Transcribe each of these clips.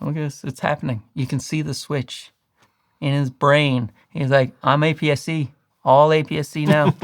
Look at this, it's happening. You can see the switch in his brain. He's like, I'm APS-C. All APS-C now.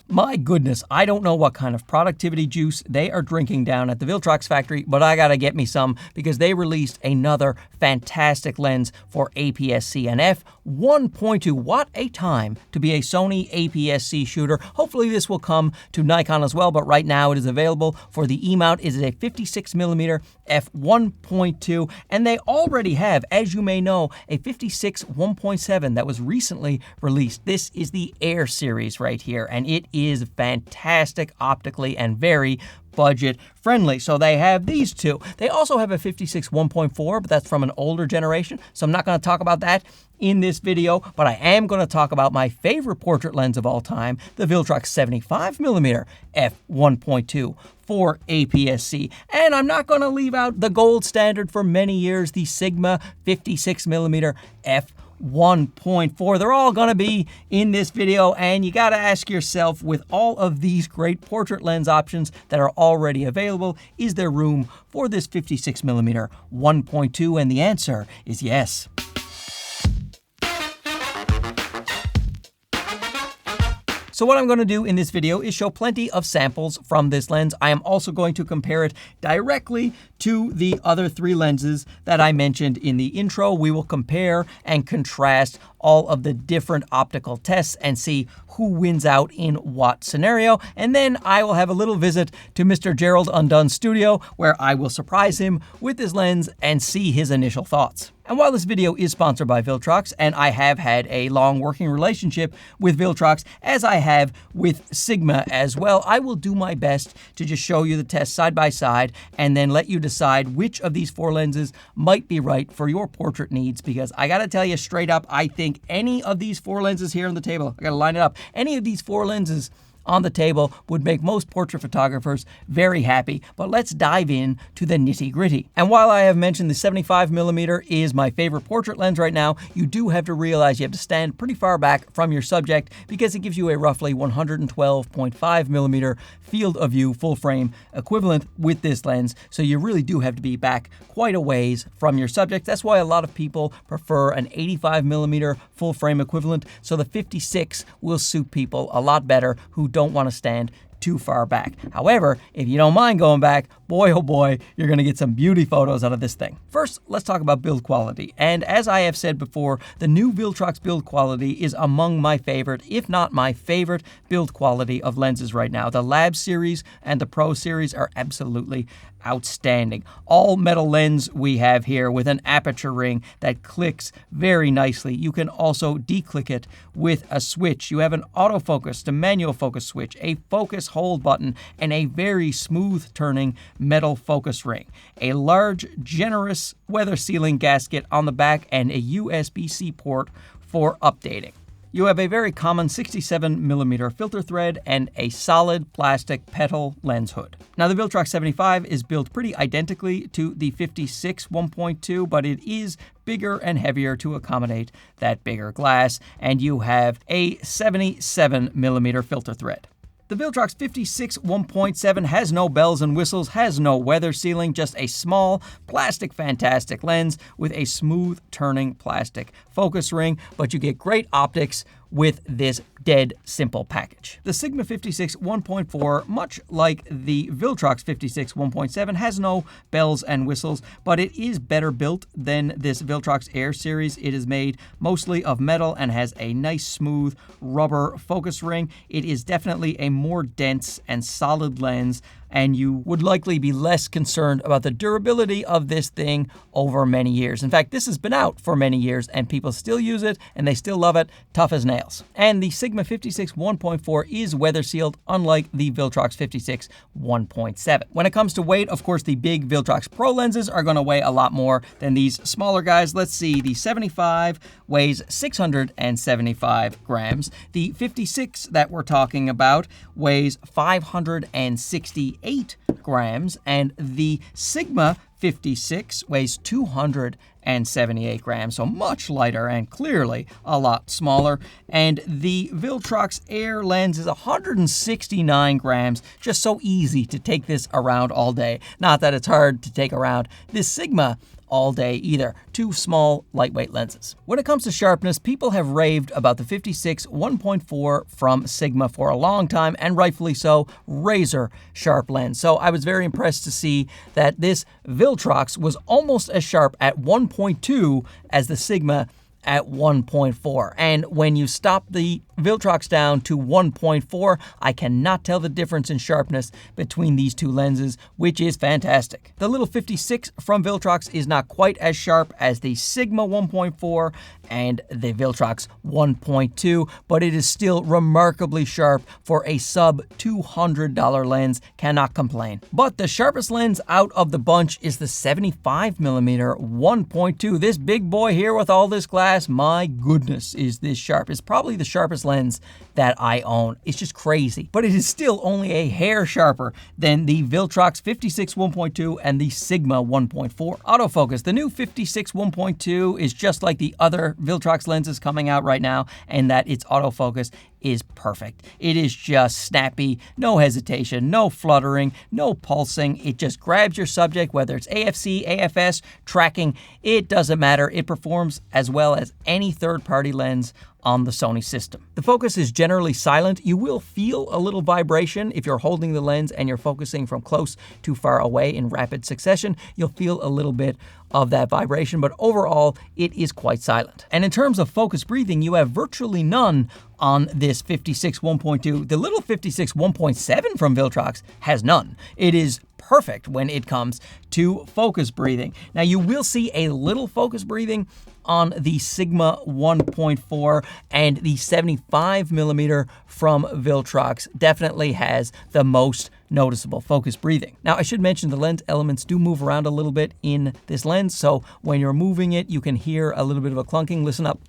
My goodness, I don't know what kind of productivity juice they are drinking down at the Viltrox factory, but I gotta get me some because they released another fantastic lens for APS-C and F1.2. What a time to be a Sony APS-C shooter. Hopefully this will come to Nikon as well, but right now it is available for the E-mount. It is a 56mm F1.2, and they already have, as you may know, a 56 1.7 that was recently released. This is the Air series right here, and it is fantastic optically and very budget friendly. So they have these two. They also have a 56 1.4, but that's from an older generation, so I'm not going to talk about that in this video, but I am going to talk about my favorite portrait lens of all time, the Viltrox 75mm f1.2 for APS-C. And I'm not going to leave out the gold standard for many years, the Sigma 56mm f1.4. They're all going to be in this video, and you got to ask yourself, with all of these great portrait lens options that are already available, is there room for this 56mm 1.2? And the answer is yes. So what I'm going to do in this video is show plenty of samples from this lens. I am also going to compare it directly to the other three lenses that I mentioned in the intro. We will compare and contrast all of the different optical tests and see who wins out in what scenario. And then I will have a little visit to Mr. Gerald Undone's studio, where I will surprise him with this lens and see his initial thoughts. And while this video is sponsored by Viltrox, and I have had a long working relationship with Viltrox, as I have with Sigma as well, I will do my best to just show you the tests side by side and then let you decide which of these four lenses might be right for your portrait needs, because I gotta tell you straight up, I think any of these four lenses here on the table, I gotta line it up, any of these four lenses on the table would make most portrait photographers very happy. But let's dive in to the nitty-gritty. And while I have mentioned the 75mm is my favorite portrait lens right now, you do have to realize you have to stand pretty far back from your subject because it gives you a roughly 112.5mm field of view full frame equivalent with this lens. So you really do have to be back quite a ways from your subject. That's why a lot of people prefer an 85mm full frame equivalent. So the 56 will suit people a lot better who don't want to stand too far back. However, if you don't mind going back, boy oh boy, you're going to get some beauty photos out of this thing. First, let's talk about build quality. And as I have said before, the new Viltrox build quality is among my favorite, if not my favorite, build quality of lenses right now. The Lab series and the Pro series are absolutely outstanding. All metal lens we have here with an aperture ring that clicks very nicely. You can also declick it with a switch. You have an autofocus to manual focus switch, a focus hold button, and a very smooth turning metal focus ring. A large, generous weather sealing gasket on the back and a USB-C port for updating. You have a very common 67mm filter thread and a solid plastic petal lens hood. Now the Viltrox 75 is built pretty identically to the 56 1.2, but it is bigger and heavier to accommodate that bigger glass, and you have a 77mm filter thread. The Viltrox 56 1.7 has no bells and whistles, has no weather sealing, just a small plastic fantastic lens with a smooth turning plastic focus ring, but you get great optics with this dead simple package. The Sigma 56 1.4, much like the Viltrox 56 1.7, has no bells and whistles, but it is better built than this Viltrox Air series. It is made mostly of metal and has a nice smooth rubber focus ring. It is definitely a more dense and solid lens, and you would likely be less concerned about the durability of this thing over many years. In fact, this has been out for many years and people still use it and they still love it, tough as nails. And the Sigma 56 1.4 is weather sealed, unlike the Viltrox 56 1.7. When it comes to weight, of course, the big Viltrox Pro lenses are going to weigh a lot more than these smaller guys. Let's see, the 75 weighs 675 grams. The 56 that we're talking about weighs 568 grams, and the Sigma 56 weighs 278 grams, so much lighter and clearly a lot smaller. And the Viltrox Air lens is 169 grams, just so easy to take this around all day. Not that it's hard to take around this Sigma all day either. Two small, lightweight lenses. When it comes to sharpness, people have raved about the 56 1.4 from Sigma for a long time, and rightfully so, razor sharp lens. So I was very impressed to see that this Viltrox was almost as sharp at 1.2 as the Sigma at 1.4. And when you stop the Viltrox down to 1.4, I cannot tell the difference in sharpness between these two lenses, which is fantastic. The little 56 from Viltrox is not quite as sharp as the Sigma 1.4 and the Viltrox 1.2, but it is still remarkably sharp for a sub $200 lens. Cannot complain. But the sharpest lens out of the bunch is the 75mm 1.2. This big boy here with all this glass, my goodness, is this sharp. It's probably the sharpest lens that I own. It's just crazy. But it is still only a hair sharper than the Viltrox 56 1.2 and the Sigma 1.4. Autofocus. The new 56 1.2 is just like the other Viltrox lenses coming out right now, and that its autofocus is perfect. It is just snappy, no hesitation, no fluttering, no pulsing. It just grabs your subject, whether it's AFC, AFS, tracking, it doesn't matter. It performs as well as any third-party lens on the Sony system. The focus is generally silent. You will feel a little vibration if you're holding the lens and you're focusing from close to far away in rapid succession. You'll feel a little bit of that vibration, but overall it is quite silent. And in terms of focus breathing, you have virtually none on this 56 1.2. The little 56 1.7 from Viltrox has none. It is perfect when it comes to focus breathing. Now you will see a little focus breathing on the Sigma 1.4, and the 75mm from Viltrox definitely has the most noticeable focus breathing. Now I should mention the lens elements do move around a little bit in this lens, so when you're moving it you can hear a little bit of a clunking. Listen up.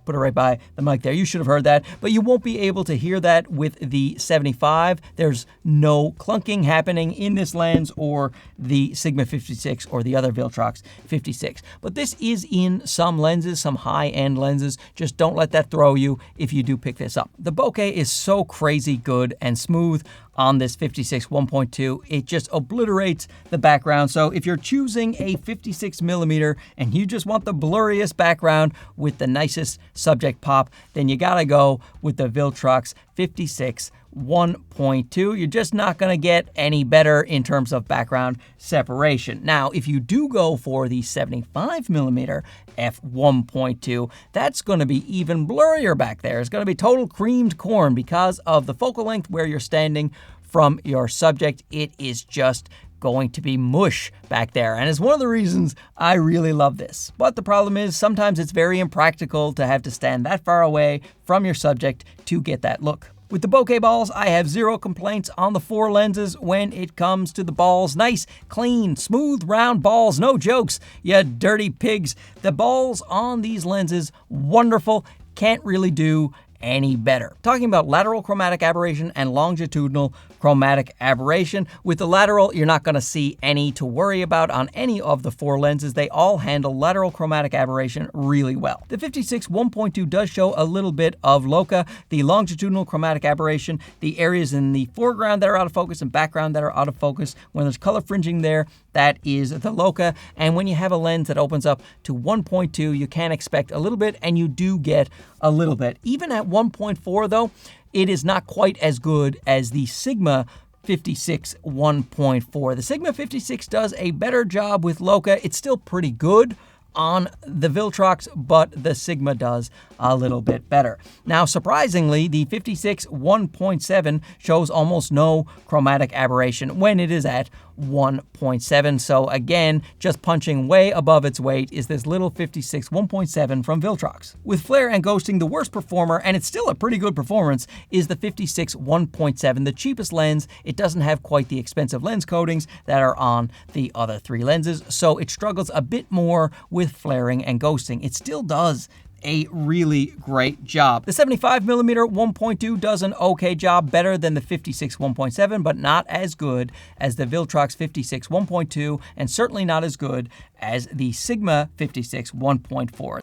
Put it right by the mic there. You should have heard that, but you won't be able to hear that with the 75. There's no clunking happening in this lens or the Sigma 56 or the other Viltrox 56. But this is in some lenses, some high-end lenses. Just don't let that throw you if you do pick this up. The bokeh is so crazy good and smooth on this 56 1.2. It just obliterates the background. So if you're choosing a 56mm and you just want the blurriest background with the nicest subject pop, then you gotta go with the Viltrox 56 1.2. You're just not going to get any better in terms of background separation. Now, if you do go for the 75mm f1.2, that's going to be even blurrier back there. It's going to be total creamed corn because of the focal length where you're standing from your subject. It is just going to be mush back there, and it's one of the reasons I really love this. But the problem is sometimes it's very impractical to have to stand that far away from your subject to get that look. With the bokeh balls, I have zero complaints on the four lenses when it comes to the balls. Nice, clean, smooth, round balls. No jokes, you dirty pigs. The balls on these lenses, wonderful. Can't really do any better. Talking about lateral chromatic aberration and longitudinal chromatic aberration. With the lateral, you're not going to see any to worry about on any of the four lenses. They all handle lateral chromatic aberration really well. The 56 1.2 does show a little bit of loca. The longitudinal chromatic aberration, the areas in the foreground that are out of focus and background that are out of focus, when there's color fringing there, that is the loca. And when you have a lens that opens up to 1.2, you can expect a little bit, and you do get a little bit. Even at 1.4 though, it is not quite as good as the Sigma 56 1.4. The Sigma 56 does a better job with loca. It's still pretty good on the Viltrox, but the Sigma does a little bit better. Now, surprisingly, the 56 1.7 shows almost no chromatic aberration when it is at 1.7. So again, just punching way above its weight is this little 56 1.7 from Viltrox. With flare and ghosting, the worst performer, and it's still a pretty good performance, is the 56 1.7, the cheapest lens. It doesn't have quite the expensive lens coatings that are on the other three lenses, so it struggles a bit more with flaring and ghosting. It still does a really great job. The 75mm 1.2 does an okay job, better than the 56 1.7, but not as good as the Viltrox 56 1.2, and certainly not as good as the Sigma 56 1.4.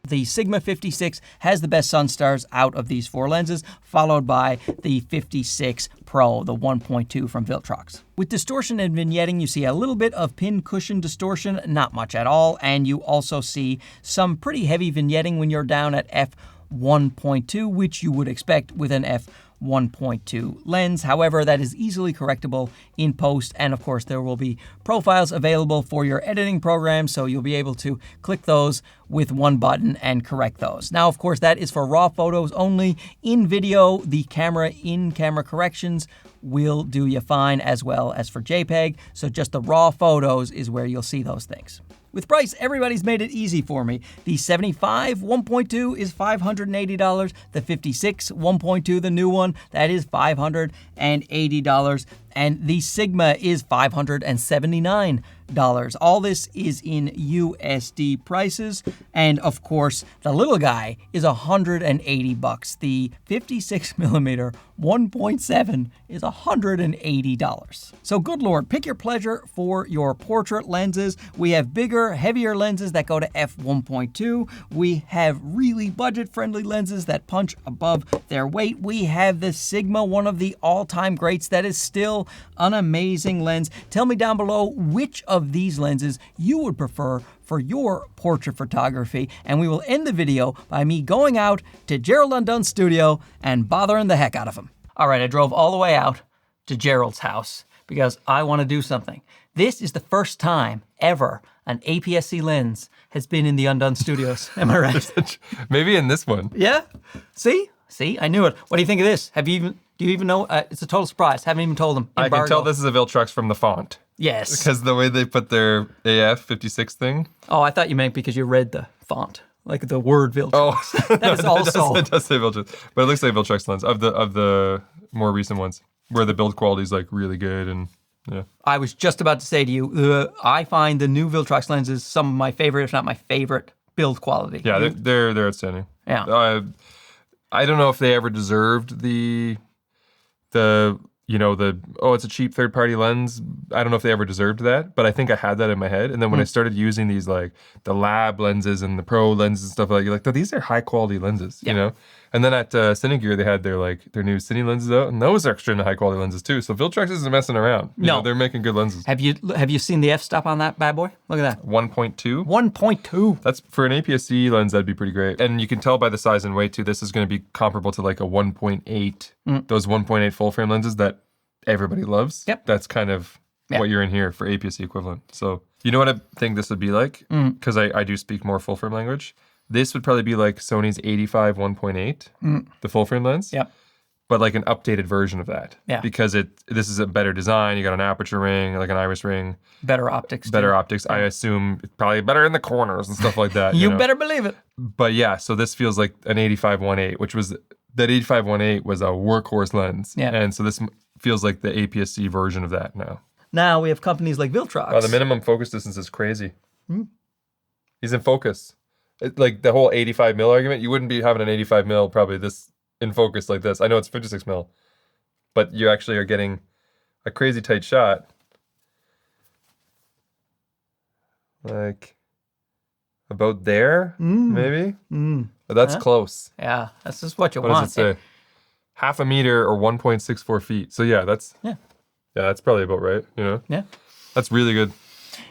The Sigma 56 has the best Sunstars out of these 4 lenses, followed by the 56 Pro, the 1.2 from Viltrox. With distortion and vignetting, you see a little bit of pin cushion distortion, not much at all, and you also see some pretty heavy vignetting when you're down at f1.2, which you would expect with an f1.2 lens. However, that is easily correctable in post, and of course there will be profiles available for your editing program, so you'll be able to click those with one button and correct those. Now, of course, that is for raw photos only. In video, the in-camera corrections will do you fine, as well as for JPEG, so just the raw photos is where you'll see those things. With price, everybody's made it easy for me. The 75 1.2 is $580. The 56 1.2, the new one, that is $580. And the Sigma is $579. All this is in USD prices. And of course, the little guy is $180. The 56mm 1.7 is $180. So good Lord, pick your pleasure for your portrait lenses. We have bigger, heavier lenses that go to f1.2. We have really budget-friendly lenses that punch above their weight. We have the Sigma, one of the all-time greats that is still an amazing lens. Tell me down below which of these lenses you would prefer for your portrait photography, and we will end the video by me going out to Gerald Undone's studio and bothering the heck out of him. All right, I drove all the way out to Gerald's house because I want to do something. This is the first time ever an APS-C lens has been in the Undone studios. Am I right? Maybe in this one. Yeah? See, I knew it. What do you think of this? Do you even know? It's a total surprise. Haven't even told them. I can tell this is a Viltrox from the font. Yes. Because the way they put their AF 56 thing. Oh, I thought you meant because you read the font, like the word Viltrox. Oh, that is also. It does say Viltrox, but it looks like Viltrox lens of the more recent ones, where the build quality is like really good and yeah. I was just about to say to you, I find the new Viltrox lenses some of my favorite, if not my favorite, build quality. Yeah, they're outstanding. Yeah. I don't know if they ever deserved the it's a cheap third-party lens. I don't know if they ever deserved that, but I think I had that in my head. And then when I started using these, like the lab lenses and the pro lenses and stuff like that, you're like, these are high-quality lenses, you know? And then at Cinegear, they had their new Cine lenses out, and those are extremely high-quality lenses too. So Viltrox isn't messing around. You know, they're making good lenses. Have you seen the f-stop on that bad boy? Look at that. 1.2? 1.2. That's for an APS-C lens, that'd be pretty great. And you can tell by the size and weight too, this is going to be comparable to like a 1.8, those 1.8 full-frame lenses that everybody loves. Yep. That's kind of what you're in here for APS-C equivalent. So you know what I think this would be like? Because I do speak more full-frame language. This would probably be like Sony's 85 1.8, the full-frame lens. Yep. But like an updated version of that. Yeah. Because this is a better design. You got an aperture ring, like an iris ring. Better optics. Better optics. I assume it's probably better in the corners and stuff like that. You better believe it. But yeah, so this feels like an 85 1.8, which was, that 85 1.8 was a workhorse lens. Yeah. And so this feels like the APS-C version of that now. Now we have companies like Viltrox. Wow, the minimum focus distance is crazy. He's in focus. Like the whole 85 mil argument, you wouldn't be having an 85 mil probably this in focus like this. I know it's 56 mil, but you actually are getting a crazy tight shot. Like about there, maybe? But that's close. Yeah, that's just what you want. What does it say? Half a meter or 1.64 feet. So yeah, that's that's probably about right, you know? Yeah. That's really good.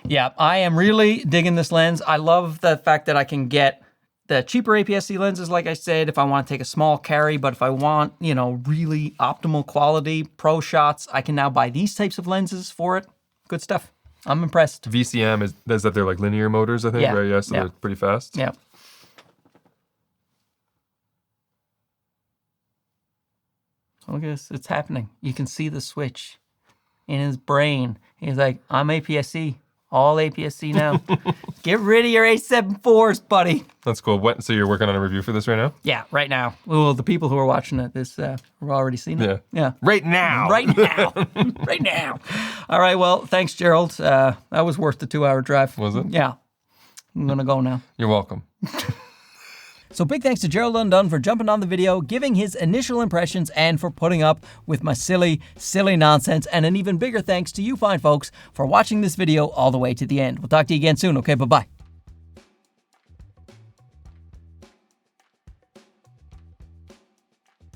Yeah, I am really digging this lens. I love the fact that I can get the cheaper APS-C lenses, like I said, if I want to take a small carry, but if I want, really optimal quality pro shots, I can now buy these types of lenses for it. Good stuff. I'm impressed. VCM is that they're like linear motors, I think, right? Yeah, so they're pretty fast. Yeah. Look at this, it's happening. You can see the switch in his brain. He's like, I'm APS-C. All APS-C now. Get rid of your A7 IVs, buddy. That's cool. So you're working on a review for this right now? Yeah, right now. Well, the people who are watching it, have already seen it. Yeah. Right now. Right now. Right now. All right, well, thanks, Gerald. That was worth the 2-hour drive. Was it? Yeah. I'm gonna go now. You're welcome. So big thanks to Gerald Undone for jumping on the video, giving his initial impressions, and for putting up with my silly, silly nonsense. And an even bigger thanks to you fine folks for watching this video all the way to the end. We'll talk to you again soon, okay? Bye-bye.